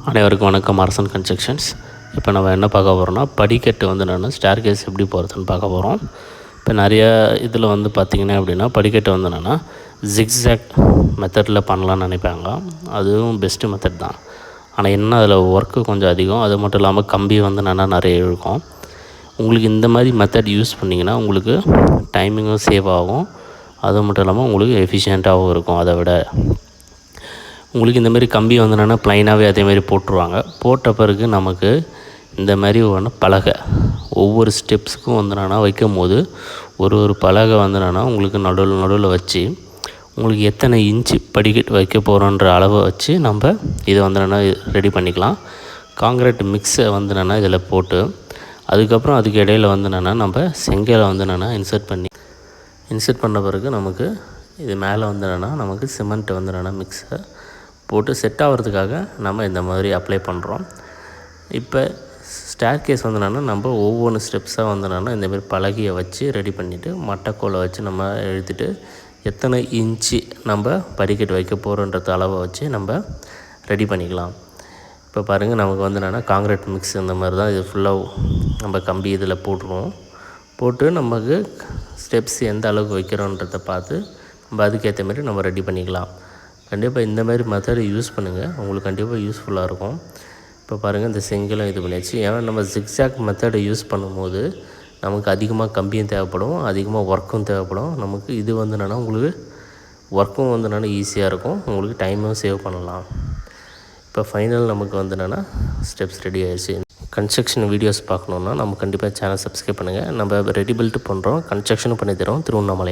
அனைவருக்கும் வணக்கம். அரசன் கன்ஸ்ட்ரக்ஷன்ஸ். இப்போ நம்ம என்ன பார்க்க போகிறோம்னா, படிக்கட்டு வந்து என்னென்னா ஸ்டேர்கேஸ் எப்படி போகிறதுன்னு பார்க்க போகிறோம். இப்போ நிறைய இதில் வந்து பார்த்திங்கன்னா அப்படின்னா, படிக்கட்டு வந்து என்னென்னா ஜிக்ஸாக் மெத்தடில் பண்ணலான்னு நினைப்பாங்க. அதுவும் பெஸ்ட்டு மெத்தட் தான். ஆனால் என்ன அதில் ஒர்க்கு கொஞ்சம் அதிகம். அது மட்டும் இல்லாமல் கம்பி வந்து என்னென்னா நிறைய இழுக்கும். உங்களுக்கு இந்த மாதிரி மெத்தட் யூஸ் பண்ணிங்கன்னா உங்களுக்கு டைமிங்கும் சேவ் ஆகும். அது மட்டும் இல்லாமல் உங்களுக்கு எஃபிஷியண்ட்டாகவும் இருக்கும். அதை விட உங்களுக்கு இந்தமாரி கம்பி வந்து என்னென்னா ப்ளைனாகவே அதேமாதிரி போட்டுருவாங்க. போட்ட பிறகு நமக்கு இந்த மாதிரி ஒன்று பலகை ஒவ்வொரு ஸ்டெப்ஸுக்கும் வந்து என்னென்னா வைக்கும் போது ஒரு பலகை வந்து என்னென்னா உங்களுக்கு நடுவில் வச்சு உங்களுக்கு எத்தனை இன்ச்சு படிக்கட்டு வைக்க போகிறோன்ற அளவை வச்சு நம்ம இதை வந்து என்னென்னா ரெடி பண்ணிக்கலாம். காங்கிரீட் மிக்ஸை வந்து என்னென்னா இதில் போட்டு அதுக்கப்புறம் அதுக்கு இடையில் வந்து என்னென்னா நம்ம செங்கலை வந்து என்னென்னா இன்சர்ட் பண்ண பிறகு நமக்கு இது மேலே வந்து என்னென்னா நமக்கு சிமெண்ட்டை வந்து என்னென்னா மிக்ஸை போட்டு செட் ஆகிறதுக்காக நம்ம இந்த மாதிரி அப்ளை பண்ணுறோம். இப்போ ஸ்டேர்கேஸ் வந்து என்னென்னா நம்ம ஒவ்வொரு ஸ்டெப்ஸாக வந்து என்னென்னா இந்தமாரி பலகையை வச்சு ரெடி பண்ணிவிட்டு மட்டைக்கோலை வச்சு நம்ம எழுதிட்டு எத்தனை இன்ச்சு நம்ம படிக்கட்டு வைக்க போகிறோன்றது அளவை வச்சு நம்ம ரெடி பண்ணிக்கலாம். இப்போ பாருங்கள், நமக்கு வந்து என்னென்னா காங்கிரீட் மிக்ஸ் இந்த மாதிரி தான் இது ஃபுல்லாக நம்ம கம்பி இதில் போட்டுருவோம். போட்டு நமக்கு ஸ்டெப்ஸ் எந்த அளவுக்கு வைக்கிறோன்றதை பார்த்து நம்ம அதுக்கேற்ற மாதிரி நம்ம ரெடி பண்ணிக்கலாம். கண்டிப்பாக இந்த மாதிரி மெத்தடை யூஸ் பண்ணுங்கள், உங்களுக்கு கண்டிப்பாக யூஸ்ஃபுல்லாக இருக்கும். இப்போ பாருங்கள், இந்த செங்கலும் இது பண்ணியாச்சு. ஏன்னா நம்ம ஜிக்ஸாக் மெத்தடை யூஸ் பண்ணும்போது நமக்கு அதிகமாக கம்பியும் தேவைப்படும், அதிகமாக ஒர்க்கும் தேவைப்படும். நமக்கு இது வந்து என்னென்னா உங்களுக்கு ஒர்க்கும் வந்து என்னென்னா ஈஸியாக இருக்கும், உங்களுக்கு டைமும் சேவ் பண்ணலாம். இப்போ ஃபைனல் நமக்கு வந்து என்னென்னா ஸ்டெப்ஸ் ரெடி ஆகிடுச்சு. கன்ஸ்ட்ரக்ஷன் வீடியோஸ் பார்க்கணுன்னா நம்ம கண்டிப்பாக சேனல் சப்ஸ்கிரைப் பண்ணுங்கள். நம்ம ரெடி பில்ட் பண்ணுறோம், கன்ஸ்ட்ரக்ஷனும் பண்ணி தரோம் திருவண்ணாமலை.